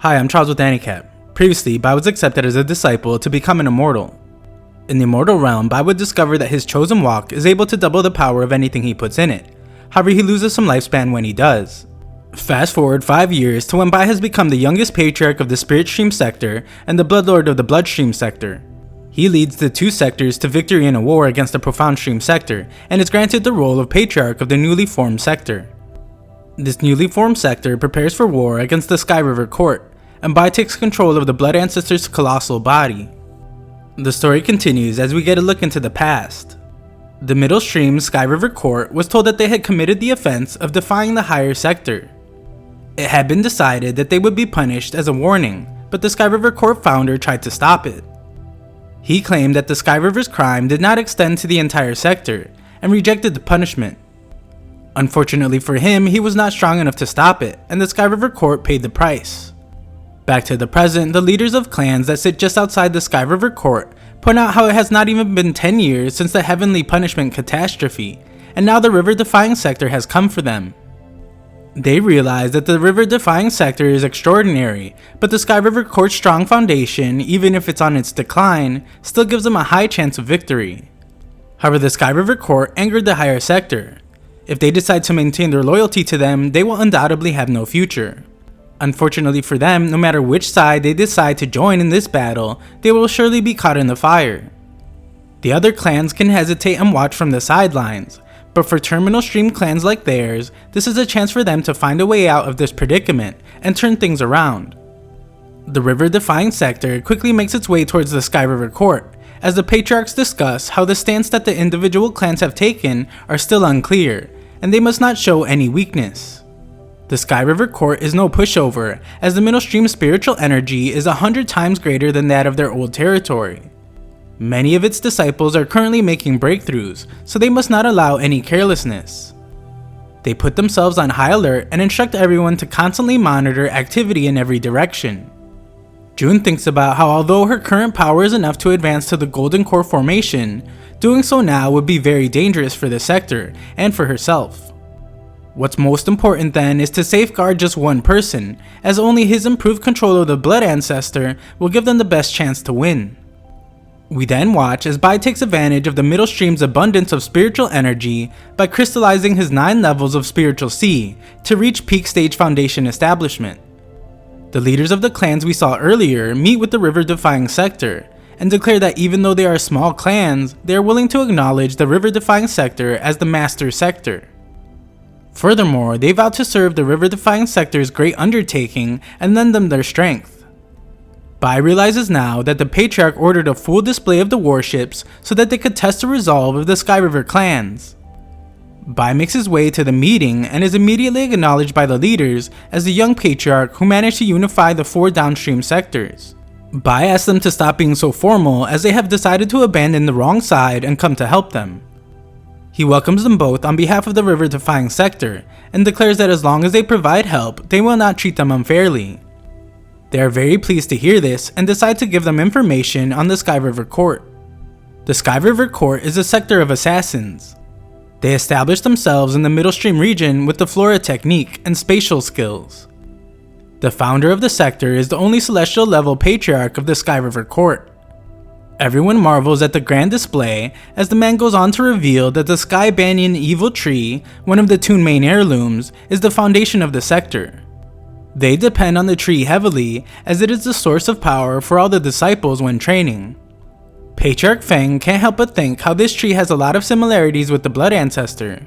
Hi, I'm Charles with AniCap. Previously, Bai was accepted as a disciple to become an immortal. In the immortal realm, Bai would discover that his chosen walk is able to double the power of anything he puts in it. However, he loses some lifespan when he does. Fast forward 5 years to when Bai has become the youngest patriarch of the Spirit Stream sector and the Bloodlord of the Bloodstream sector. He leads the two sectors to victory in a war against the Profound Stream sector and is granted the role of patriarch of the newly formed sector. This newly formed sector prepares for war against the Sky River Court, and Bai takes control of the Blood Ancestor's colossal body. The story continues as we get a look into the past. The Middle Stream Sky River Court was told that they had committed the offense of defying the higher sector. It had been decided that they would be punished as a warning, but the Sky River Court founder tried to stop it. He claimed that the Sky River's crime did not extend to the entire sector, and rejected the punishment. Unfortunately for him, he was not strong enough to stop it, and the Sky River Court paid the price. Back to the present, the leaders of clans that sit just outside the Sky River Court point out how it has not even been 10 years since the Heavenly Punishment catastrophe, and now the river-defying sector has come for them. They realize that the river-defying sector is extraordinary, but the Sky River Court's strong foundation, even if it's on its decline, still gives them a high chance of victory. However, the Sky River Court angered the higher sector. If they decide to maintain their loyalty to them, they will undoubtedly have no future. Unfortunately for them, no matter which side they decide to join in this battle, they will surely be caught in the fire. The other clans can hesitate and watch from the sidelines, but for Terminal Stream clans like theirs, this is a chance for them to find a way out of this predicament and turn things around. The river-defying sector quickly makes its way towards the Sky River Court, as the patriarchs discuss how the stance that the individual clans have taken are still unclear, and they must not show any weakness. The Sky River Court is no pushover, as the Middle Stream spiritual energy is 100 times greater than that of their old territory. Many of its disciples are currently making breakthroughs, so they must not allow any carelessness. They put themselves on high alert and instruct everyone to constantly monitor activity in every direction. June thinks about how although her current power is enough to advance to the Golden Core formation, doing so now would be very dangerous for the sector and for herself. What's most important then is to safeguard just one person, as only his improved control of the Blood Ancestor will give them the best chance to win. We then watch as Bai takes advantage of the Middle Stream's abundance of spiritual energy by crystallizing his 9 levels of Spiritual C to reach peak stage foundation establishment. The leaders of the clans we saw earlier meet with the river-defying sector, and declare that even though they are small clans, they are willing to acknowledge the river-defying sector as the master sector. Furthermore, they vow to serve the river-defying sector's great undertaking and lend them their strength. Bai realizes now that the patriarch ordered a full display of the warships so that they could test the resolve of the Sky River clans. Bai makes his way to the meeting and is immediately acknowledged by the leaders as the young patriarch who managed to unify the 4 downstream sectors. Bai asks them to stop being so formal as they have decided to abandon the wrong side and come to help them. He welcomes them both on behalf of the river-defying sector and declares that as long as they provide help, they will not treat them unfairly. They are very pleased to hear this and decide to give them information on the Sky River Court. The Sky River Court is a sector of assassins. They established themselves in the Middle Stream region with the Flora technique and spatial skills. The founder of the sector is the only celestial level patriarch of the Sky River Court. Everyone marvels at the grand display as the man goes on to reveal that the Sky Banyan Evil Tree, one of the 2 main heirlooms, is the foundation of the sector. They depend on the tree heavily as it is the source of power for all the disciples when training. Patriarch Feng can't help but think how this tree has a lot of similarities with the Blood Ancestor.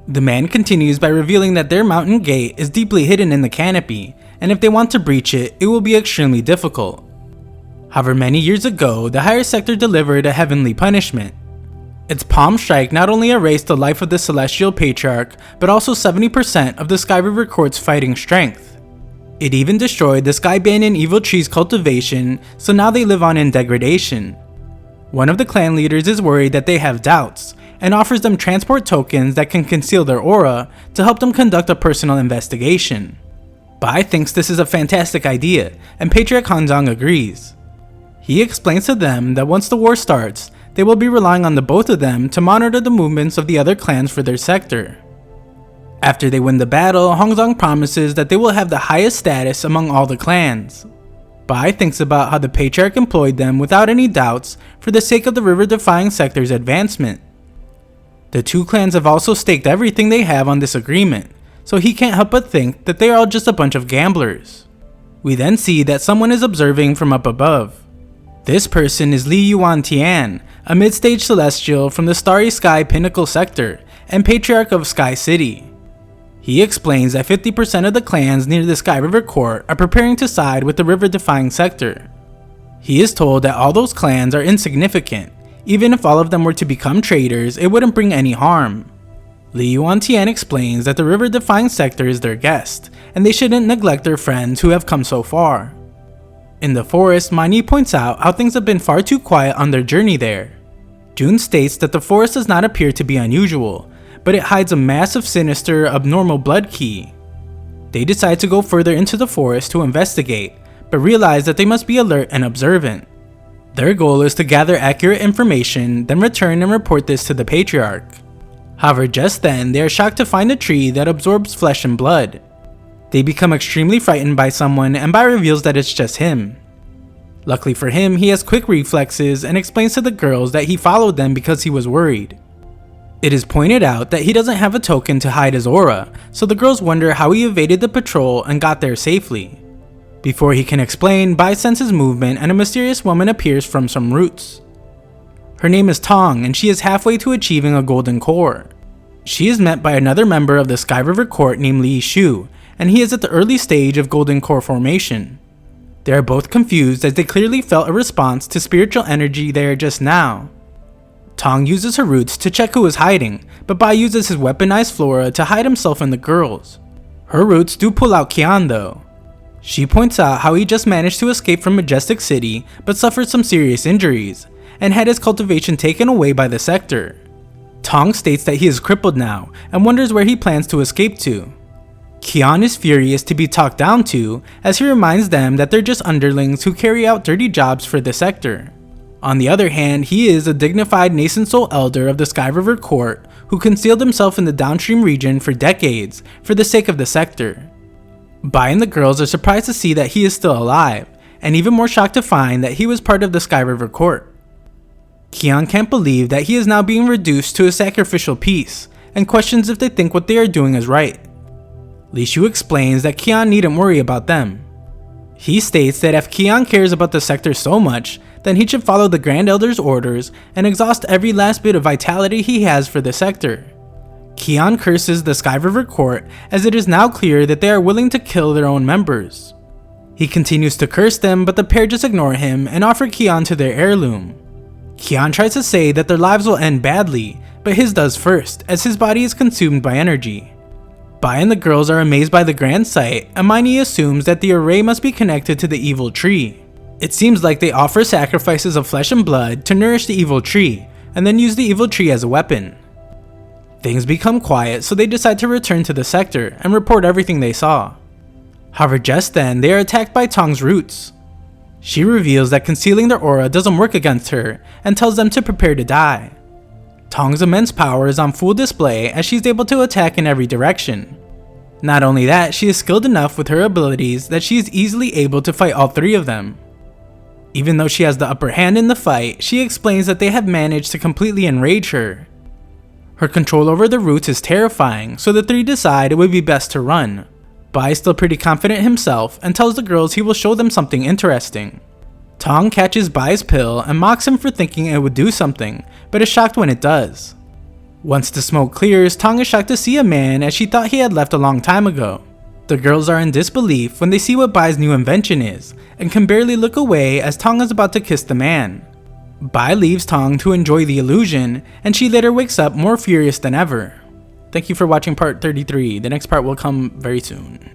The man continues by revealing that their mountain gate is deeply hidden in the canopy, and if they want to breach it, it will be extremely difficult. However, many years ago, the higher sector delivered a heavenly punishment. Its palm strike not only erased the life of the celestial patriarch, but also 70% of the Sky River Court's fighting strength. It even destroyed the Sky Banyan Evil Tree's cultivation, so now they live on in degradation. One of the clan leaders is worried that they have doubts, and offers them transport tokens that can conceal their aura to help them conduct a personal investigation. Bai thinks this is a fantastic idea, and Patriarch Hanzong agrees. He explains to them that once the war starts, they will be relying on the both of them to monitor the movements of the other clans for their sector. After they win the battle, Hongzong promises that they will have the highest status among all the clans. Bai thinks about how the patriarch employed them without any doubts for the sake of the river-defying sector's advancement. The two clans have also staked everything they have on this agreement, so he can't help but think that they are all just a bunch of gamblers. We then see that someone is observing from up above. This person is Li Yuan Tian, a mid-stage celestial from the Starry Sky Pinnacle sector and patriarch of Sky City. He explains that 50% of the clans near the Sky River Court are preparing to side with the river-defying sector. He is told that all those clans are insignificant. Even if all of them were to become traitors, it wouldn't bring any harm. Li Yuantian explains that the river-defying sector is their guest, and they shouldn't neglect their friends who have come so far. In the forest, Mai points out how things have been far too quiet on their journey there. Jun states that the forest does not appear to be unusual, but it hides a massive, sinister, abnormal blood key. They decide to go further into the forest to investigate, but realize that they must be alert and observant. Their goal is to gather accurate information, then return and report this to the patriarch. However, just then, they are shocked to find a tree that absorbs flesh and blood. They become extremely frightened by someone, and Bai reveals that it's just him. Luckily for him, he has quick reflexes and explains to the girls that he followed them because he was worried. It is pointed out that he doesn't have a token to hide his aura, so the girls wonder how he evaded the patrol and got there safely. Before he can explain, Bai senses movement and a mysterious woman appears from some roots. Her name is Tong, and she is halfway to achieving a golden core. She is met by another member of the Sky River Court named Li Shu, and he is at the early stage of golden core formation. They are both confused as they clearly felt a response to spiritual energy there just now. Tong uses her roots to check who is hiding, but Bai uses his weaponized flora to hide himself and the girls. Her roots do pull out Qian though. She points out how he just managed to escape from Majestic City but suffered some serious injuries, and had his cultivation taken away by the sector. Tong states that he is crippled now, and wonders where he plans to escape to. Qian is furious to be talked down to, as he reminds them that they're just underlings who carry out dirty jobs for the sector. On the other hand, he is a dignified nascent soul elder of the Sky River Court who concealed himself in the downstream region for decades for the sake of the sector. Bai and the girls are surprised to see that he is still alive, and even more shocked to find that he was part of the Sky River Court. Qian can't believe that he is now being reduced to a sacrificial piece, and questions if they think what they are doing is right. Li Shu explains that Qian needn't worry about them. He states that if Qian cares about the sector so much, then he should follow the Grand Elder's orders and exhaust every last bit of vitality he has for the sector. Qian curses the Sky River Court as it is now clear that they are willing to kill their own members. He continues to curse them, but the pair just ignore him and offer Qian to their heirloom. Qian tries to say that their lives will end badly, but his does first, as his body is consumed by energy. Bai and the girls are amazed by the grand sight, and Mai assumes that the array must be connected to the evil tree. It seems like they offer sacrifices of flesh and blood to nourish the evil tree, and then use the evil tree as a weapon. Things become quiet, so they decide to return to the sector and report everything they saw. However, just then, they are attacked by Tong's roots. She reveals that concealing their aura doesn't work against her, and tells them to prepare to die. Tong's immense power is on full display as she's able to attack in every direction. Not only that, she is skilled enough with her abilities that she is easily able to fight all three of them. Even though she has the upper hand in the fight, she explains that they have managed to completely enrage her. Her control over the roots is terrifying, so the three decide it would be best to run. Bai is still pretty confident himself and tells the girls he will show them something interesting. Tong catches Bai's pill and mocks him for thinking it would do something, but is shocked when it does. Once the smoke clears, Tong is shocked to see a man as she thought he had left a long time ago. The girls are in disbelief when they see what Bai's new invention is, and can barely look away as Tong is about to kiss the man. Bai leaves Tong to enjoy the illusion, and she later wakes up more furious than ever. Thank you for watching part 33, the next part will come very soon.